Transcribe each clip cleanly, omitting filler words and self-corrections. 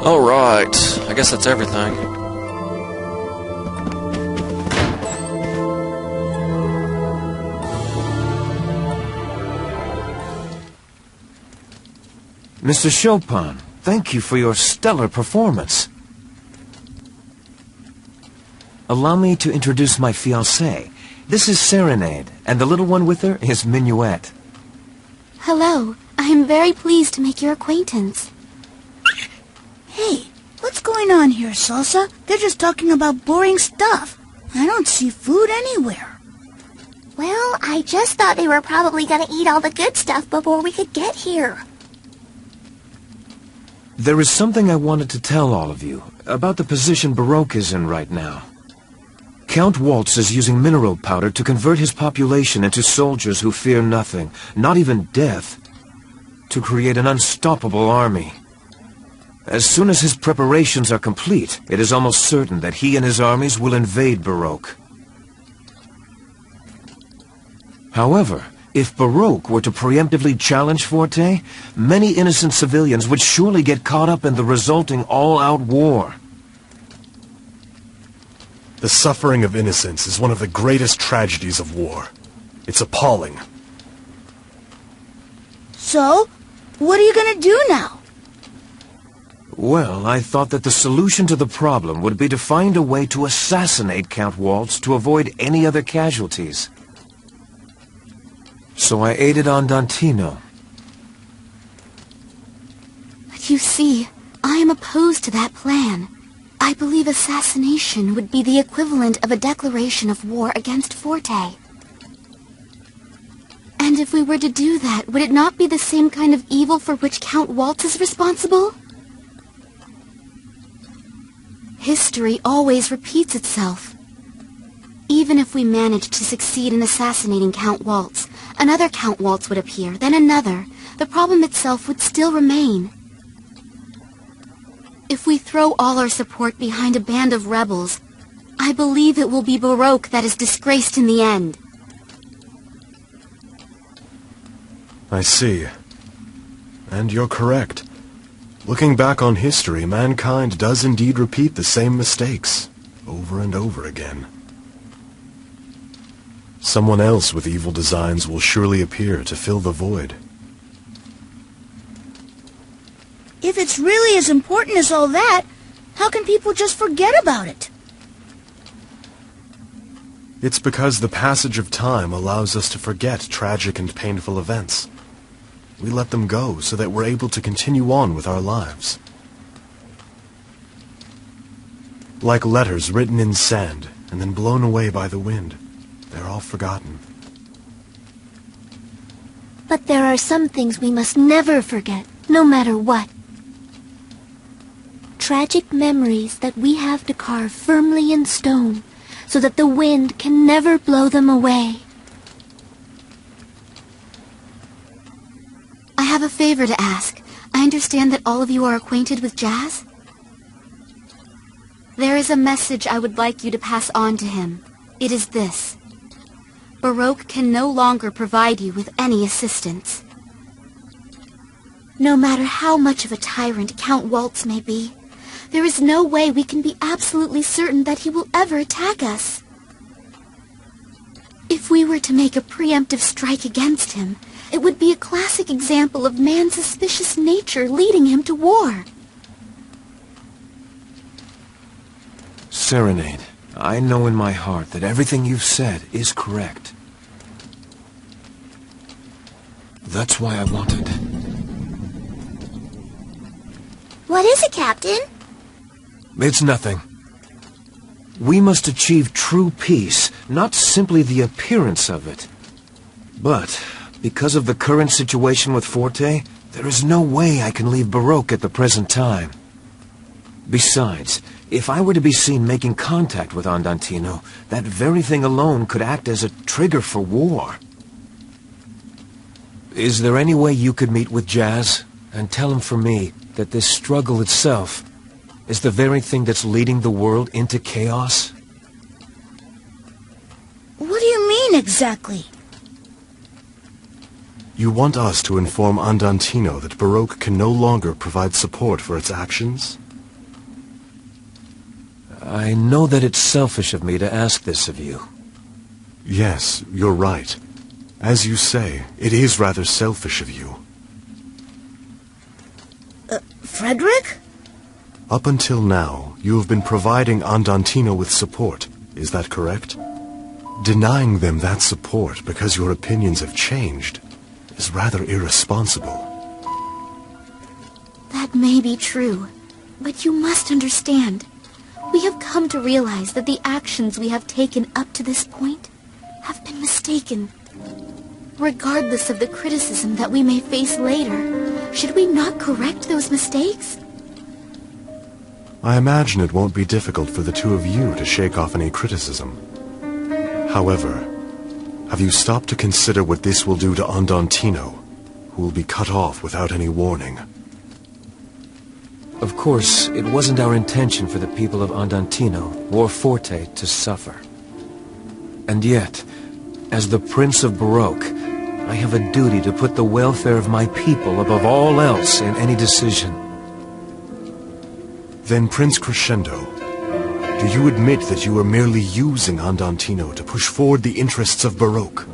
Alright, I guess that's everything. Mr. Chopin, thank you for your stellar performance. Allow me to introduce my fiancée. This is Serenade, and the little one with her is Minuet. Hello, I am very pleased to make your acquaintance. Hey, what's going on here, Salsa? They're just talking about boring stuff. I don't see food anywhere. Well, I just thought they were probably gonna eat all the good stuff before we could get here. There is something I wanted to tell all of you about the position Baroque is in right now. Count Waltz is using mineral powder to convert his population into soldiers who fear nothing, not even death, to create an unstoppable army. As soon as his preparations are complete, it is almost certain that he and his armies will invade Baroque. However, if Baroque were to preemptively challenge Forte, many innocent civilians would surely get caught up in the resulting all-out war. The suffering of innocents is one of the greatest tragedies of war. It's appalling. So, what are you gonna do now? Well, I thought that the solution to the problem would be to find a way to assassinate Count Waltz to avoid any other casualties. So I aided Andantino. But you see, I am opposed to that plan. I believe assassination would be the equivalent of a declaration of war against Forte. And if we were to do that, would it not be the same kind of evil for which Count Waltz is responsible? History always repeats itself. Even if we managed to succeed in assassinating Count Waltz, another Count Waltz would appear, then another. The problem itself would still remain. If we throw all our support behind a band of rebels, I believe it will be Baroque that is disgraced in the end. I see. And you're correct. Looking back on history, mankind does indeed repeat the same mistakes, over and over again. Someone else with evil designs will surely appear to fill the void. If it's really as important as all that, how can people just forget about it? It's because the passage of time allows us to forget tragic and painful events. We let them go so that we're able to continue on with our lives. Like letters written in sand and then blown away by the wind, they're all forgotten. But there are some things we must never forget, no matter what. Tragic memories that we have to carve firmly in stone, so that the wind can never blow them away. I have a favor to ask. I understand that all of you are acquainted with jazz. There is a message I would like you to pass on to him. It is this. Baroque can no longer provide you with any assistance. No matter how much of a tyrant Count Waltz may be, there is no way we can be absolutely certain that he will ever attack us. If we were to make a preemptive strike against him, it would be a classic example of man's suspicious nature leading him to war. Serenade, I know in my heart that everything you've said is correct. That's why I wanted... What is it, Captain? It's nothing. We must achieve true peace, not simply the appearance of it. But, because of the current situation with Forte, there is no way I can leave Baroque at the present time. Besides, if I were to be seen making contact with Andantino, that very thing alone could act as a trigger for war. Is there any way you could meet with Jazz and tell him for me that this struggle itself is the very thing that's leading the world into chaos? What do you mean exactly? You want us to inform Andantino that Baroque can no longer provide support for its actions? I know that it's selfish of me to ask this of you. Yes, you're right. As you say, it is rather selfish of you. Frederick? Up until now, you have been providing Andantino with support. Is that correct? Denying them that support because your opinions have changed is rather irresponsible. That may be true, but you must understand. We have come to realize that the actions we have taken up to this point have been mistaken. Regardless of the criticism that we may face later, should we not correct those mistakes? I imagine it won't be difficult for the two of you to shake off any criticism. However, have you stopped to consider what this will do to Andantino, who will be cut off without any warning? Of course, it wasn't our intention for the people of Andantino or Forte to suffer. And yet, as the Prince of Baroque, I have a duty to put the welfare of my people above all else in any decision. Then, Prince Crescendo, do you admit that you are merely using Andantino to push forward the interests of Baroque?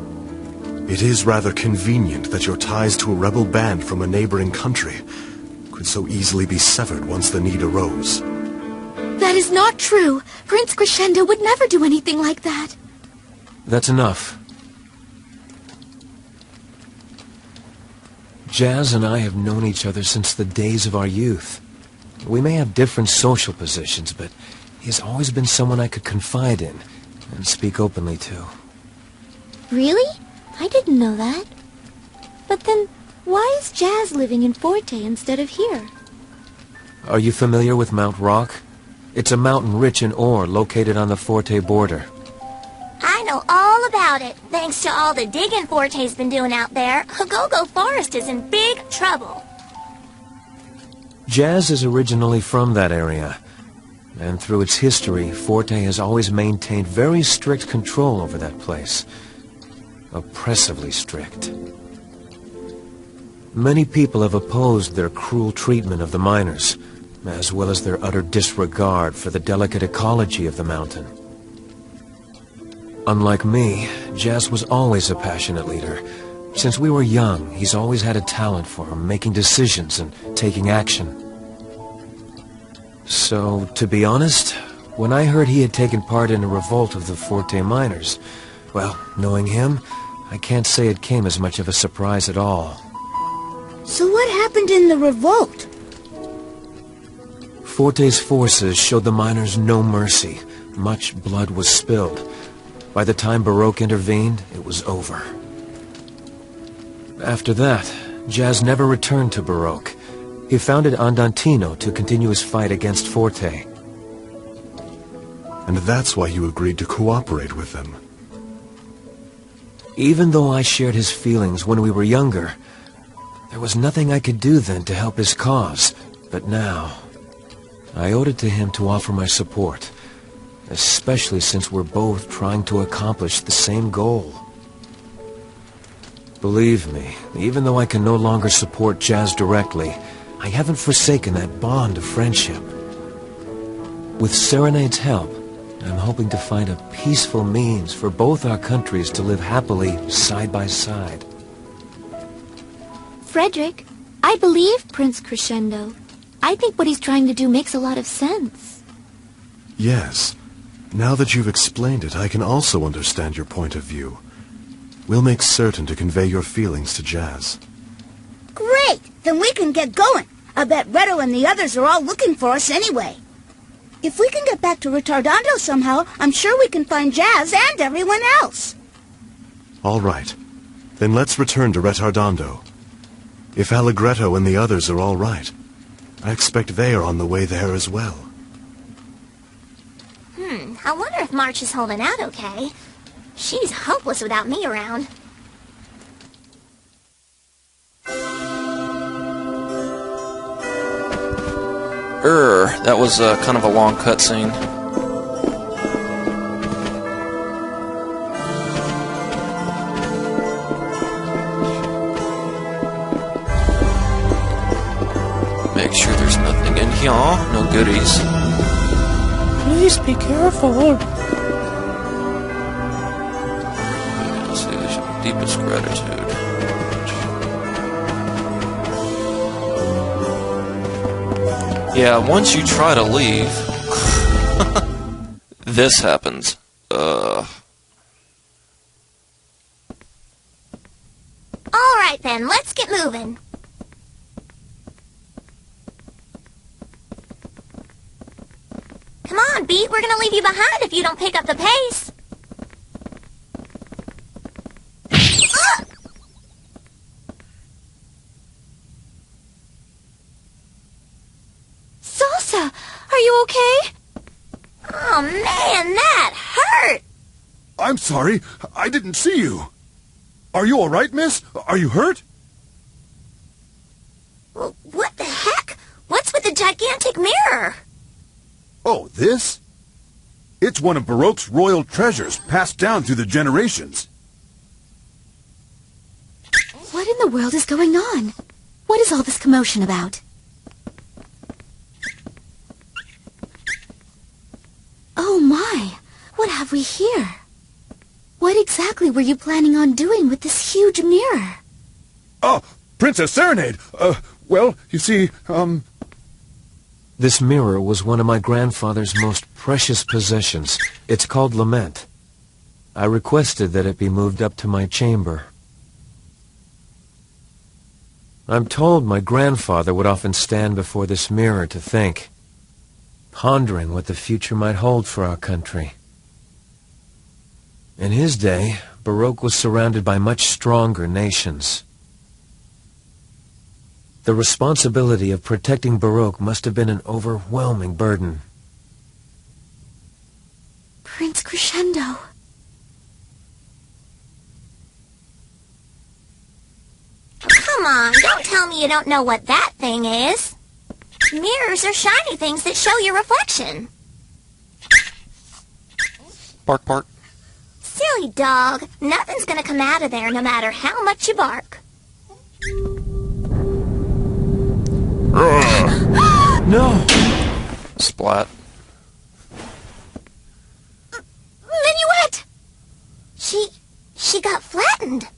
It is rather convenient that your ties to a rebel band from a neighboring country could so easily be severed once the need arose. That is not true. Prince Crescendo would never do anything like that. That's enough. Jazz and I have known each other since the days of our youth. We may have different social positions, but he's always been someone I could confide in and speak openly to. Really? I didn't know that. But then, why is Jazz living in Forte instead of here? Are you familiar with Mount Rock? It's a mountain rich in ore located on the Forte border. I know all about it, thanks to all the digging Forte's been doing out there. Hogogo Forest is in big trouble. Jazz is originally from that area, and through its history, Forte has always maintained very strict control over that place. Oppressively strict. Many people have opposed their cruel treatment of the miners, as well as their utter disregard for the delicate ecology of the mountain. Unlike me, Jazz was always a passionate leader. Since we were young, he's always had a talent for making decisions and taking action. So, to be honest, when I heard he had taken part in a revolt of the Forte miners, well, knowing him, I can't say it came as much of a surprise at all. So what happened in the revolt? Forte's forces showed the miners no mercy. Much blood was spilled. By the time Baroque intervened, it was over. After that, Jazz never returned to Baroque. He founded Andantino to continue his fight against Forte. And that's why you agreed to cooperate with them. Even though I shared his feelings when we were younger, there was nothing I could do then to help his cause. But now, I owed it to him to offer my support, especially since we're both trying to accomplish the same goal. Believe me, even though I can no longer support Jazz directly, I haven't forsaken that bond of friendship. With Serenade's help, I'm hoping to find a peaceful means for both our countries to live happily side by side. Frederick, I believe Prince Crescendo. I think what he's trying to do makes a lot of sense. Yes. Now that you've explained it, I can also understand your point of view. We'll make certain to convey your feelings to Jazz. Great! Then we can get going. I bet Reto and the others are all looking for us anyway. If we can get back to Retardando somehow, I'm sure we can find Jazz and everyone else. All right. Then let's return to Retardando. If Allegretto and the others are all right, I expect they are on the way there as well. I wonder if March is holding out okay. She's hopeless without me around. That was kind of a long cutscene. Make sure there's nothing in here. No goodies. Please be careful. Let's see, they show deepest gratitude. Yeah, once you try to leave, this happens. Alright then, let's get moving. Come on, Beat, we're gonna leave you behind if you don't pick up the pace. Salsa, are you okay? Oh man, that hurt! I'm sorry. I didn't see you. Are you all right, miss? Are you hurt? Well, what the heck? What's with the gigantic mirror? Oh, this? It's one of Baroque's royal treasures, passed down through the generations. What in the world is going on? What is all this commotion about? Oh my! What have we here? What exactly were you planning on doing with this huge mirror? Oh, Princess Serenade! Well, you see, This mirror was one of my grandfather's most precious possessions. It's called Lament. I requested that it be moved up to my chamber. I'm told my grandfather would often stand before this mirror to think, pondering what the future might hold for our country. In his day, Baroque was surrounded by much stronger nations. The responsibility of protecting Baroque must have been an overwhelming burden. Prince Crescendo. Come on, don't tell me you don't know what that thing is. Mirrors are shiny things that show your reflection. Bark, bark. Silly dog. Nothing's gonna come out of there no matter how much you bark. No! Splat. Minuet! She got flattened.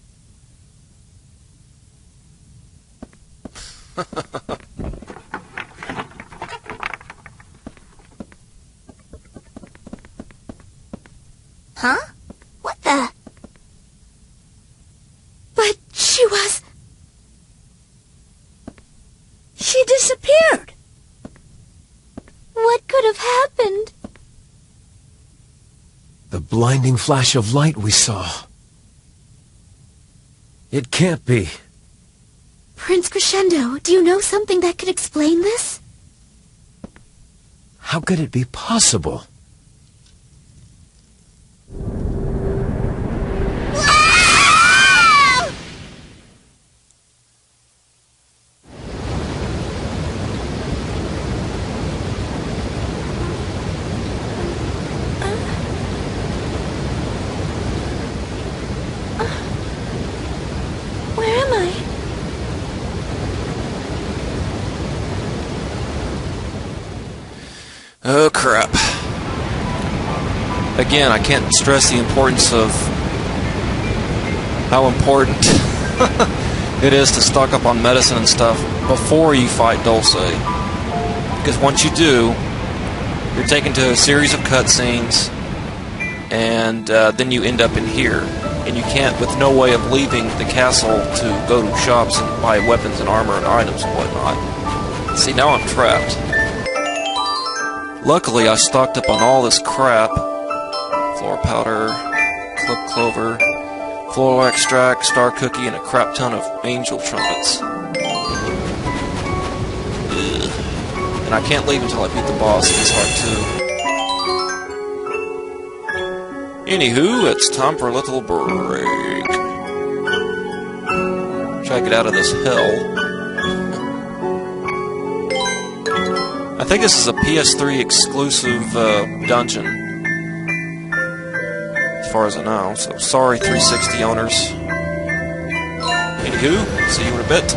Huh? What the? But she disappeared. What could have happened? The blinding flash of light we saw. It can't be. Prince Crescendo, do you know something that could explain this? How could it be possible? Where am I? Oh, crap. Again, I can't stress the importance of how important it is to stock up on medicine and stuff before you fight Dulce. Because once you do, you're taken to a series of cutscenes, and then you end up in here. And you can't, with no way of leaving the castle to go to shops and buy weapons and armor and items and whatnot. See, now I'm trapped. Luckily, I stocked up on all this crap. Floor powder, clip clover, floral extract, star cookie, and a crap ton of angel trumpets. Ugh. And I can't leave until I beat the boss in this part, too. Anywho, it's time for a little break. Try to get out of this hell. I think this is a PS3 exclusive dungeon, as far as I know, so sorry 360 owners. Anywho, see you in a bit.